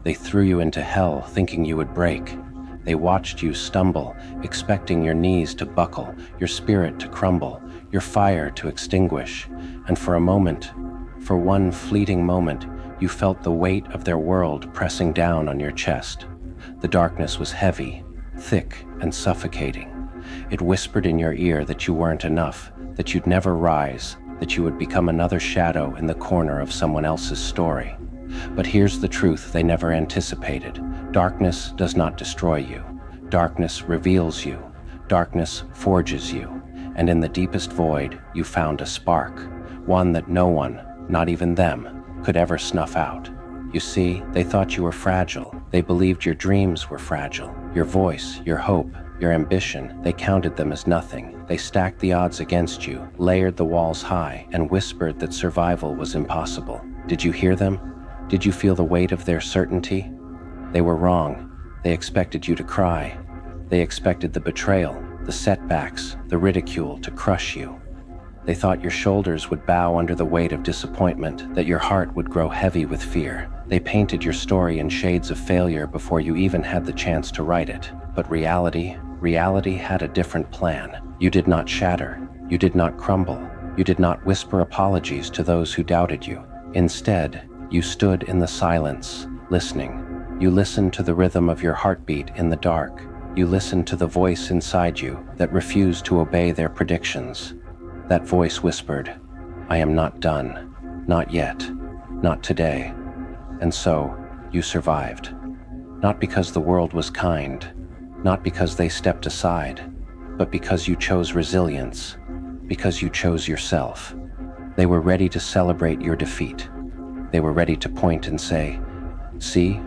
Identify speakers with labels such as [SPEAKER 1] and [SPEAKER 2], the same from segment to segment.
[SPEAKER 1] They threw you into hell, thinking you would break. They watched you stumble, expecting your knees to buckle, your spirit to crumble, your fire to extinguish. And for a moment, for one fleeting moment, you felt the weight of their world pressing down on your chest. The darkness was heavy, thick, and suffocating. It whispered in your ear that you weren't enough, that you'd never rise, that you would become another shadow in the corner of someone else's story. But here's the truth they never anticipated. Darkness does not destroy you. Darkness reveals you. Darkness forges you. And in the deepest void, you found a spark, one that no one, not even them, could ever snuff out. You see, they thought you were fragile. They believed your dreams were fragile. Your voice, your hope, your ambition, they counted them as nothing. They stacked the odds against you, layered the walls high, and whispered that survival was impossible. Did you hear them? Did you feel the weight of their certainty? They were wrong. They expected you to cry. They expected the betrayal, the setbacks, the ridicule to crush you. They thought your shoulders would bow under the weight of disappointment, that your heart would grow heavy with fear. They painted your story in shades of failure before you even had the chance to write it. But reality had a different plan. You did not shatter. You did not crumble. You did not whisper apologies to those who doubted you. Instead, you stood in the silence, listening. You listened to the rhythm of your heartbeat in the dark. You listened to the voice inside you that refused to obey their predictions. That voice whispered, "I am not done. Not yet. Not today." And so, you survived. Not because the world was kind, not because they stepped aside, but because you chose resilience, because you chose yourself. They were ready to celebrate your defeat. They were ready to point and say, "See,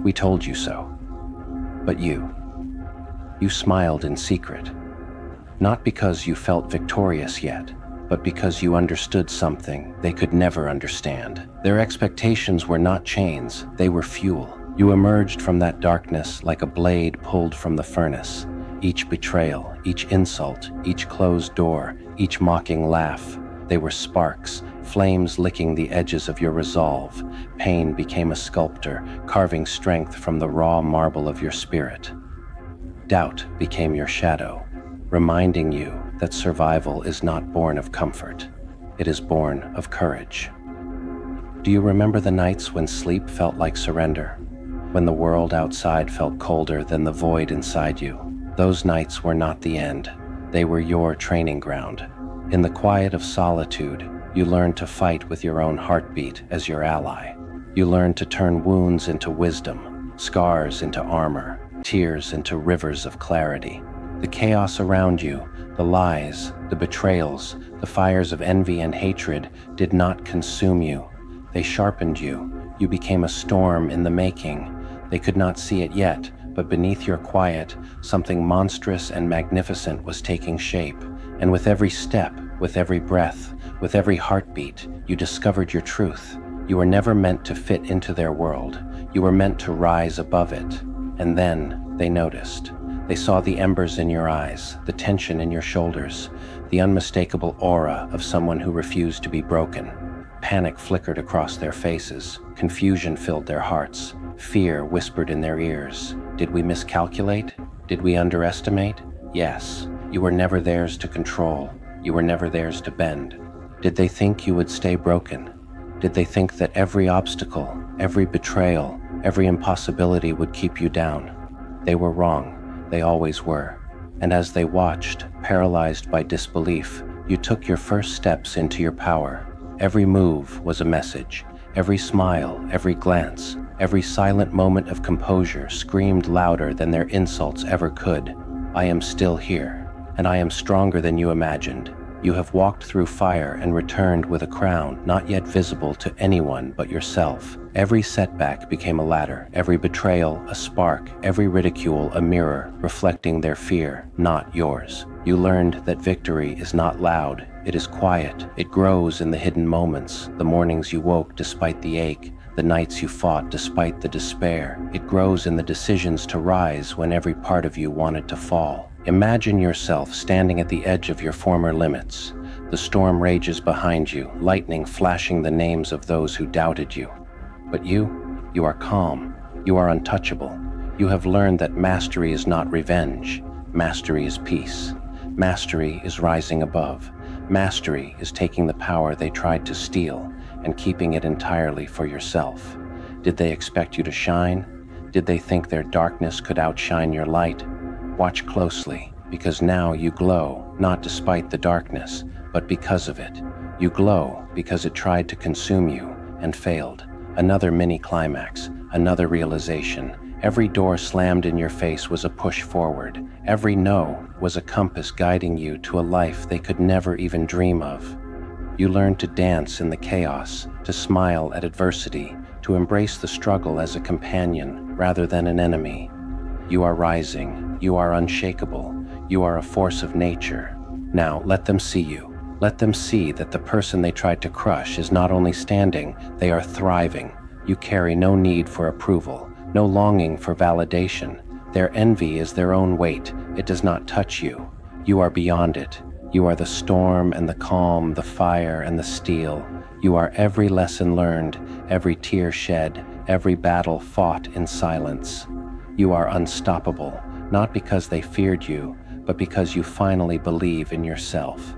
[SPEAKER 1] we told you so." But you smiled in secret. Not because you felt victorious yet, but because you understood something they could never understand. Their expectations were not chains, they were fuel. You emerged from that darkness like a blade pulled from the furnace. Each betrayal, each insult, each closed door, each mocking laugh, they were sparks, flames licking the edges of your resolve. Pain became a sculptor, carving strength from the raw marble of your spirit. Doubt became your shadow, reminding you that survival is not born of comfort. It is born of courage. Do you remember the nights when sleep felt like surrender? When the world outside felt colder than the void inside you? Those nights were not the end. They were your training ground. In the quiet of solitude, you learned to fight with your own heartbeat as your ally. You learned to turn wounds into wisdom, scars into armor, tears into rivers of clarity. The chaos around you, the lies, the betrayals, the fires of envy and hatred did not consume you. They sharpened you. You became a storm in the making. They could not see it yet, but beneath your quiet, something monstrous and magnificent was taking shape. And with every step, with every breath, with every heartbeat, you discovered your truth. You were never meant to fit into their world. You were meant to rise above it. And then they noticed. They saw the embers in your eyes, the tension in your shoulders, the unmistakable aura of someone who refused to be broken. Panic flickered across their faces. Confusion filled their hearts. Fear whispered in their ears. Did we miscalculate? Did we underestimate? Yes. You were never theirs to control. You were never theirs to bend. Did they think you would stay broken? Did they think that every obstacle, every betrayal, every impossibility would keep you down? They were wrong. They always were. And as they watched, paralyzed by disbelief, you took your first steps into your power. Every move was a message. Every smile, every glance, every silent moment of composure screamed louder than their insults ever could. I am still here, and I am stronger than you imagined. You have walked through fire and returned with a crown not yet visible to anyone but yourself. Every setback became a ladder, every betrayal a spark, every ridicule a mirror reflecting their fear, not yours. You learned that victory is not loud, it is quiet. It grows in the hidden moments, the mornings you woke despite the ache, the nights you fought despite the despair. It grows in the decisions to rise when every part of you wanted to fall. Imagine yourself standing at the edge of your former limits. The storm rages behind you, lightning flashing the names of those who doubted you. But you are calm. You are untouchable. You have learned that mastery is not revenge. Mastery is peace. Mastery is rising above. Mastery is taking the power they tried to steal and keeping it entirely for yourself. Did they expect you to shine? Did they think their darkness could outshine your light? Watch closely, because now you glow, not despite the darkness, but because of it. You glow because it tried to consume you and failed. Another mini climax, another realization. Every door slammed in your face was a push forward. Every no was a compass guiding you to a life they could never even dream of. You learned to dance in the chaos, to smile at adversity, to embrace the struggle as a companion rather than an enemy. You are rising. You are unshakable. You are a force of nature. Now let them see you. Let them see that the person they tried to crush is not only standing, they are thriving. You carry no need for approval, no longing for validation. Their envy is their own weight. It does not touch you. You are beyond it. You are the storm and the calm, the fire and the steel. You are every lesson learned, every tear shed, every battle fought in silence. You are unstoppable, not because they feared you, but because you finally believe in yourself.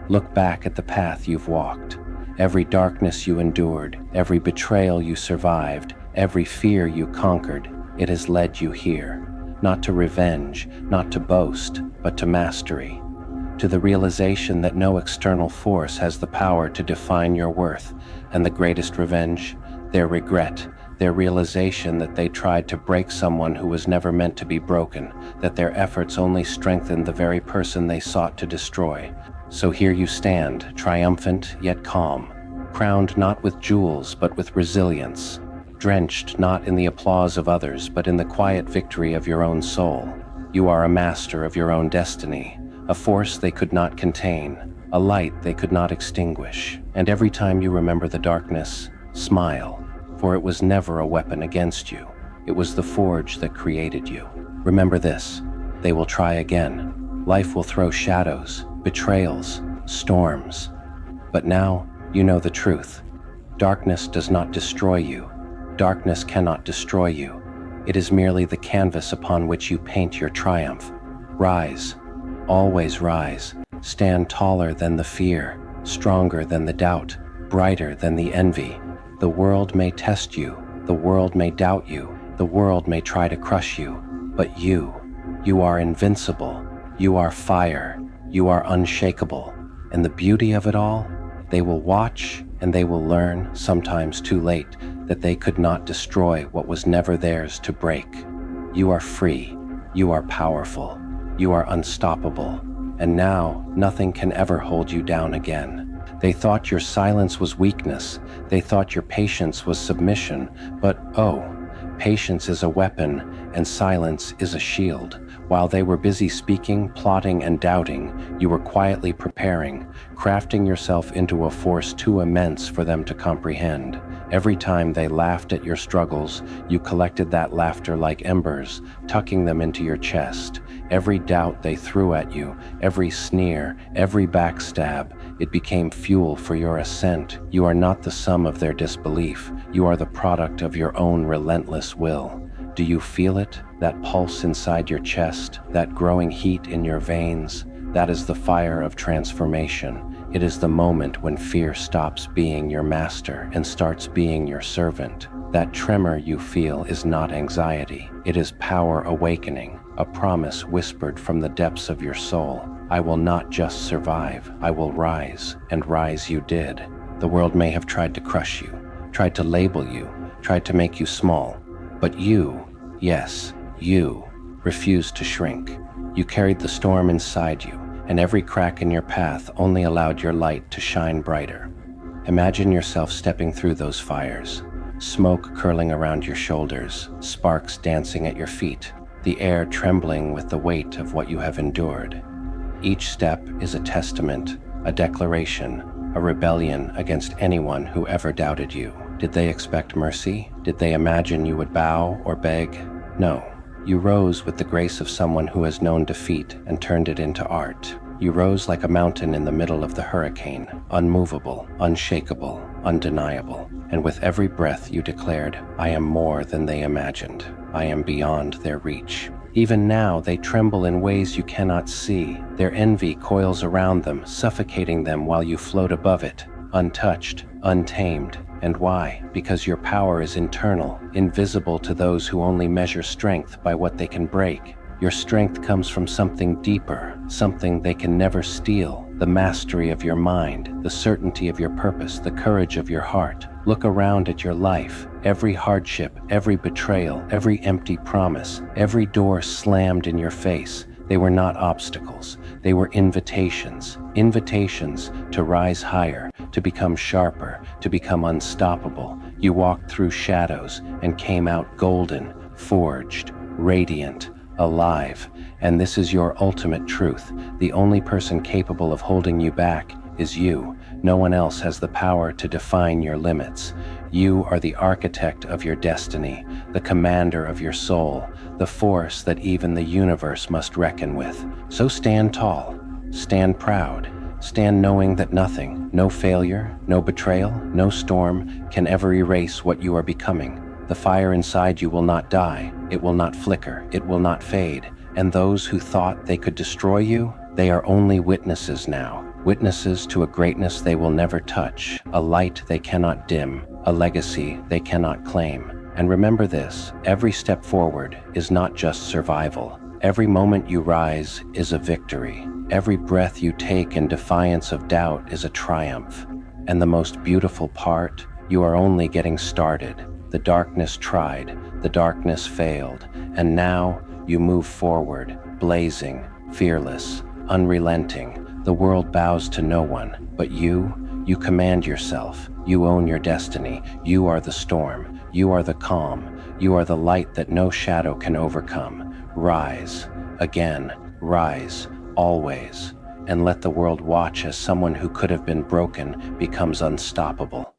[SPEAKER 1] Look back at the path you've walked. Every darkness you endured, every betrayal you survived, every fear you conquered, it has led you here. Not to revenge, not to boast, but to mastery. To the realization that no external force has the power to define your worth, and the greatest revenge, their regret, their realization that they tried to break someone who was never meant to be broken, that their efforts only strengthened the very person they sought to destroy. So here you stand, triumphant yet calm, crowned not with jewels but with resilience, drenched not in the applause of others but in the quiet victory of your own soul. You are a master of your own destiny, a force they could not contain, a light they could not extinguish. And every time you remember the darkness, smile, for it was never a weapon against you. It was the forge that created you. Remember this, they will try again. Life will throw shadows, betrayals, storms. But now you know the truth. Darkness does not destroy you. Darkness cannot destroy you. It is merely the canvas upon which you paint your triumph. Rise, always rise. Stand taller than the fear, stronger than the doubt, brighter than the envy. The world may test you, the world may doubt you, the world may try to crush you, but you are invincible. You are fire. You are unshakable. And the beauty of it all, they will watch and they will learn, sometimes too late, that they could not destroy what was never theirs to break. You are free. You are powerful. You are unstoppable. And now, nothing can ever hold you down again. They thought your silence was weakness. They thought your patience was submission. But oh, patience is a weapon and silence is a shield. While they were busy speaking, plotting, and doubting, you were quietly preparing, crafting yourself into a force too immense for them to comprehend. Every time they laughed at your struggles, you collected that laughter like embers, tucking them into your chest. Every doubt they threw at you, every sneer, every backstab, it became fuel for your ascent. You are not the sum of their disbelief. You are the product of your own relentless will. Do you feel it? That pulse inside your chest, that growing heat in your veins? That is the fire of transformation. It is the moment when fear stops being your master and starts being your servant. That tremor you feel is not anxiety. It is power awakening, a promise whispered from the depths of your soul. I will not just survive, I will rise, and rise you did. The world may have tried to crush you, tried to label you, tried to make you small, but you, yes, you, refused to shrink. You carried the storm inside you, and every crack in your path only allowed your light to shine brighter. Imagine yourself stepping through those fires, smoke curling around your shoulders, sparks dancing at your feet, the air trembling with the weight of what you have endured. Each step is a testament, a declaration, a rebellion against anyone who ever doubted you. Did they expect mercy? Did they imagine you would bow or beg? No. You rose with the grace of someone who has known defeat and turned it into art. You rose like a mountain in the middle of the hurricane, unmovable, unshakable, undeniable. And with every breath you declared, I am more than they imagined. I am beyond their reach. Even now, they tremble in ways you cannot see. Their envy coils around them, suffocating them while you float above it, untouched, untamed. And why? Because your power is internal, invisible to those who only measure strength by what they can break. Your strength comes from something deeper, something they can never steal. The mastery of your mind, the certainty of your purpose, the courage of your heart. Look around at your life. Every hardship, every betrayal, every empty promise, every door slammed in your face. They were not obstacles. They were invitations. Invitations to rise higher, to become sharper, to become unstoppable. You walked through shadows and came out golden, forged, radiant, alive. And this is your ultimate truth. The only person capable of holding you back is you. No one else has the power to define your limits. You are the architect of your destiny, the commander of your soul, the force that even the universe must reckon with. So stand tall, stand proud, stand knowing that nothing, no failure, no betrayal, no storm can ever erase what you are becoming. The fire inside you will not die, it will not flicker, it will not fade. And those who thought they could destroy you, they are only witnesses now. Witnesses to a greatness they will never touch, a light they cannot dim, a legacy they cannot claim. And remember this, every step forward is not just survival. Every moment you rise is a victory. Every breath you take in defiance of doubt is a triumph. And the most beautiful part, you are only getting started. The darkness tried, the darkness failed, and now you move forward, blazing, fearless, unrelenting. The world bows to no one, but you command yourself. You own your destiny. You are the storm. You are the calm. You are the light that no shadow can overcome. Rise, again, rise, always, and let the world watch as someone who could have been broken becomes unstoppable.